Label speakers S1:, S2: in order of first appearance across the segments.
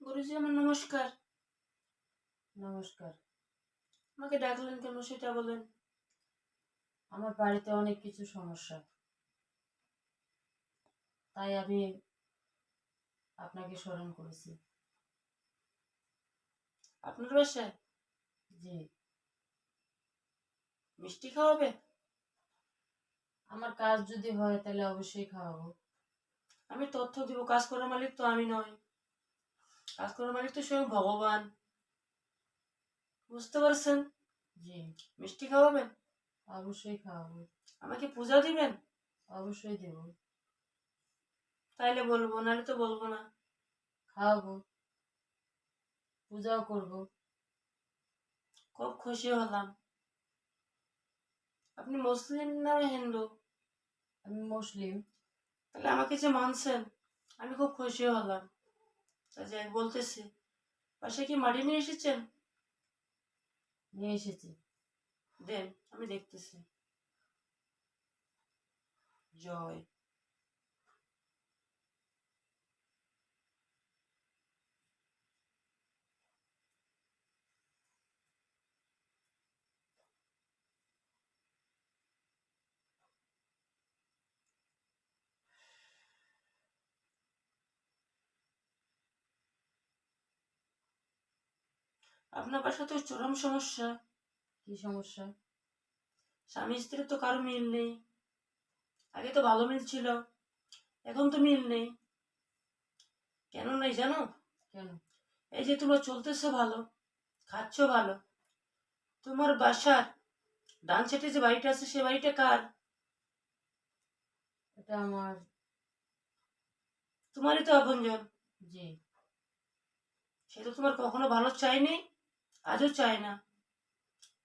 S1: গুরুজি, আমার নমস্কার।
S2: নমস্কার।
S1: আমাকে ডাকলেন কেন সেটা বলেন।
S2: আমার বাড়িতে অনেক কিছু সমস্যা, তাই আমি আপনাকে স্মরণ করেছি।
S1: আপনার বাসায়
S2: জি।
S1: মিষ্টি খাওয়াবে?
S2: আমার কাজ যদি হয় তাহলে অবশ্যই খাওয়াবো।
S1: আমি তথ্য দিব, কাজ করার মালিক তো আমি নয়। কাজ করার মালিক তো স্বয়ং ভগবান। বুঝতে পারছেন?
S2: জি।
S1: মিষ্টি খাওয়াবেন?
S2: অবশ্যই খাওয়াবো।
S1: আমাকে পূজা দিবেন?
S2: অবশ্যই দেব।
S1: তাইলে বলবো, নাহলে তো বলবো না।
S2: খাওয়াবো, পূজাও করব।
S1: খুব খুশি হলাম। আপনি মুসলিম না হিন্দু?
S2: আমি মুসলিম।
S1: তাহলে আমাকে যে মানছেন, আমি খুব খুশি হলাম। তা যাই বলতেছি, বাসায় কি মাটি নিয়ে এসেছেন?
S2: নিয়ে এসেছি।
S1: দেন, আমি দেখতেছি। জয়। আপনার বাসা তো চরম সমস্যা।
S2: কি সমস্যা?
S1: স্বামী স্ত্রীর তো কারো মিল নেই। আগে তো ভালো মিল ছিল, এখন তো মিল নেই। কেন নাই জানো?
S2: কেন?
S1: এই যে তোমরা চলতেছো ভালো, খাচ্ছ ভালো, তোমার বাসার ডান সাইডে যে বাড়িটা আছে সে বাড়িটা কার?
S2: এটা আমার।
S1: তোমারই তো আপনজন।
S2: জি।
S1: সে তো তোমার কখনো ভালো চায়নি, আজও চায় না।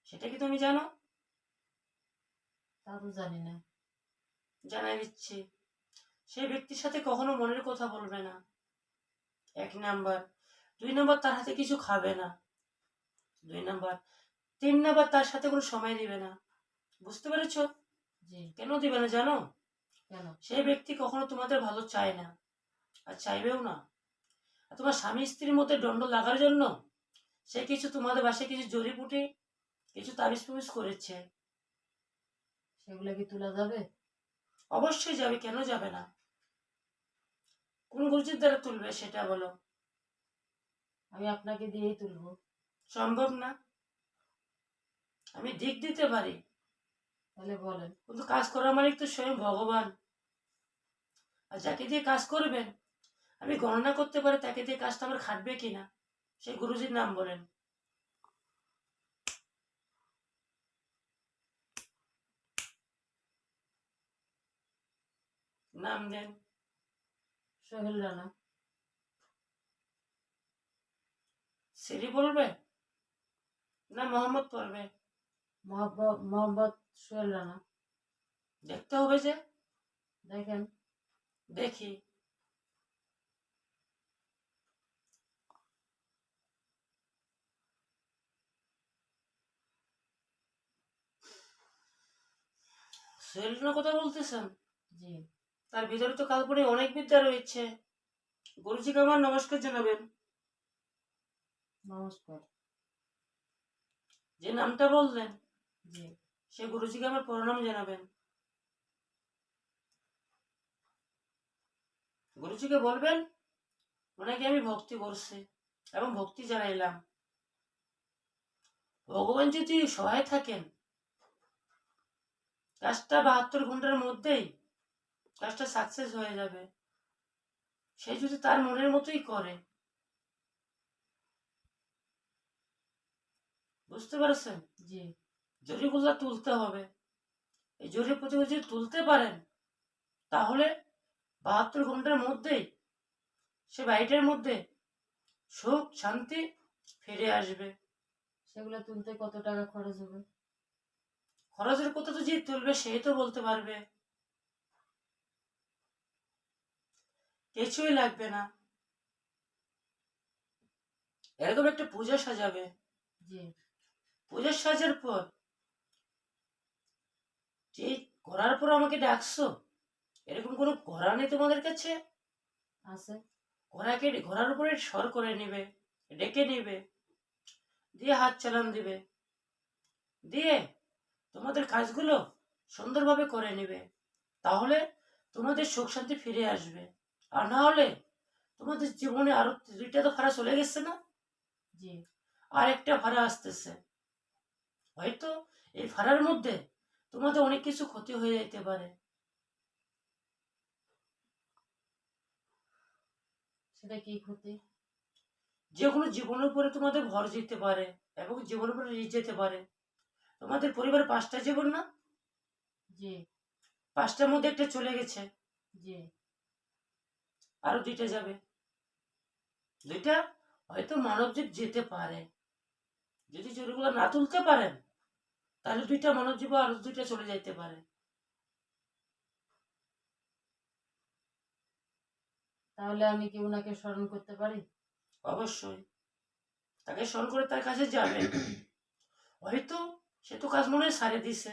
S1: সেটা কি তুমি জানো?
S2: তা তো জানি না।
S1: জানাই দিচ্ছি, সেই ব্যক্তির সাথে কখনো মনের কথা বলবে না। 1 নাম্বার। 2 নাম্বার, তার হাতে কিছু খাবে না। 2 নাম্বার। 3 নাম্বার, তার সাথে কোনো সময় দিবে না। বুঝতে পেরেছো?
S2: জি।
S1: কেন দিবে না জানো?
S2: কেন?
S1: সেই ব্যক্তি কখনো তোমাদের ভালো চায় না, আর চাইবেও না। আর তোমার স্বামী স্ত্রীর মধ্যে দ্বন্দ্ব লাগার জন্য সে কিছু তোমাদের বাসায় কিছু জড়িবুটি, কিছু তাবিজ ফুবিজ করেছে।
S2: সেগুলো কি তোলা যাবে?
S1: অবশ্যই যাবে, কেন যাবে না? কোন গুরুজির দ্বারা তুলবে সেটা বলো।
S2: আমি আপনাকে দিয়েই তুলবো।
S1: সম্ভব না। আমি দিক দিতে পারি,
S2: তাহলে বলেন।
S1: কিন্তু কাজ করার মালিক তো স্বয়ং ভগবান। আর যাকে দিয়ে কাজ করবেন, আমি গণনা করতে পারি তাকে দিয়ে কাজটা আমার খাটবে কিনা। সেই গুরুজির নাম বলেন। নাম দেন।
S2: সোহেল রানা।
S1: সিরি বলবে না মোহাম্মদ পড়বে?
S2: মোহাম্মদ সোহেল রানা।
S1: দেখতে হবে যে।
S2: দেখেন।
S1: দেখি। সোহেলের কথা বলতেছেন?
S2: জি।
S1: তার ভিতরে তো কাল্পনিক অনেক বিদ্যা রয়েছে। গুরুজিকে আমার নমস্কার জানাবেন।
S2: নমস্কার।
S1: যে নামটা বললেন
S2: জি।
S1: সে গুরুজিকে আমার প্রণাম জানাবেন। গুরুজিকে বলবেন ওনাকে আমি ভক্তি করছি এবং ভক্তি জানাইলাম। ভগবান যদি সহায় থাকেন, কাজটা 72 ঘন্টার মধ্যেই কাজটা সাকসেস হয়ে যাবে। সে যদি তার মনের মতোই করে। বুঝতে পারছেন?
S2: জি।
S1: জরিগুলা তুলতে হবে। এই জরি প্রতি যদি তুলতে পারেন, তাহলে 72 ঘন্টার মধ্যেই সে বাড়িটার মধ্যে সুখ শান্তি ফিরে আসবে।
S2: সেগুলো তুলতে কত টাকা খরচ হবে?
S1: খরচের কথা তো যে তুলবে সেই তো বলতে পারবে। কিছুই লাগবে না। এরকম একটা পূজা সাজাবে।
S2: জি।
S1: পূজা সাজার পর যে করার পর আমাকে ডাকছো, এরকম কোনো করা নেই তোমাদের কাছে?
S2: আছে।
S1: ঘোড়াকে ঘোড়ার উপরে সর করে নেবে, ডেকে নেবে, দিয়ে হাত চালান দিবে, দিয়ে তোমাদের কাজগুলো সুন্দরভাবে করে নেবে। তাহলে তোমাদের সুখ শান্তি ফিরে আসবে। আর না হলে তোমাদের জীবনে আরো 2টা তো ভাড়া চলে গেছে না,
S2: জি।
S1: আর একটা ভাড়া আসতেছে। হয়তো এই ভাড়ার মধ্যে তোমাদের অনেক কিছু ক্ষতি হয়ে যেতে পারে।
S2: সেটা কি ক্ষতি?
S1: যে কোনো জীবনের উপরে তোমাদের ভর যেতে পারে এবং জীবনের উপরে রিস্ক যেতে পারে। তোমাদের পরিবারে 5টা জীবন না,
S2: জি।
S1: 5টার মধ্যে একটা চলে গেছে,
S2: জি।
S1: আরো 2টা যাবে। 2টা হয়তো মানবজীব যেতে পারে। যদি জরিগুলো না তুলতে পারেন তাহলে 2টা মানবজীব আরো 2টা চলে যাইতে পারে।
S2: তাহলে আমি কি ওনাকে স্মরণ করতে পারি?
S1: অবশ্যই তাকে স্মরণ করে তার কাছে যাবেন। হয়তো সে তো কাজ মনে হয় সারে দিছে,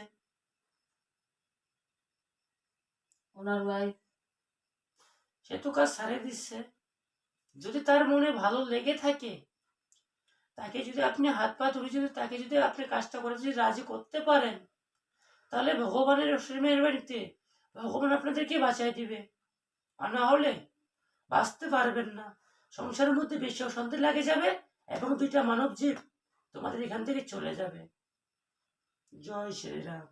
S2: ওনার ওয়াইফ?
S1: সে তো কাজ সারে দিচ্ছে। যদি তার মনে ভালো লেগে থাকে, তাকে যদি আপনি হাত পা ধরে যদি তাকে যদি আপনি কাজটা করে যদি রাজি করতে পারেন, তাহলে ভগবানের অসীমের বাড়িতে ভগবান আপনাদেরকে বাঁচাই দিবে। আর না হলে বাঁচতে পারবেন না। সংসারের মধ্যে বেশি অশান্তি লাগে যাবে এবং 2টা মানব জীব তোমাদের এখান থেকে চলে যাবে। জয় শ্রীরাম।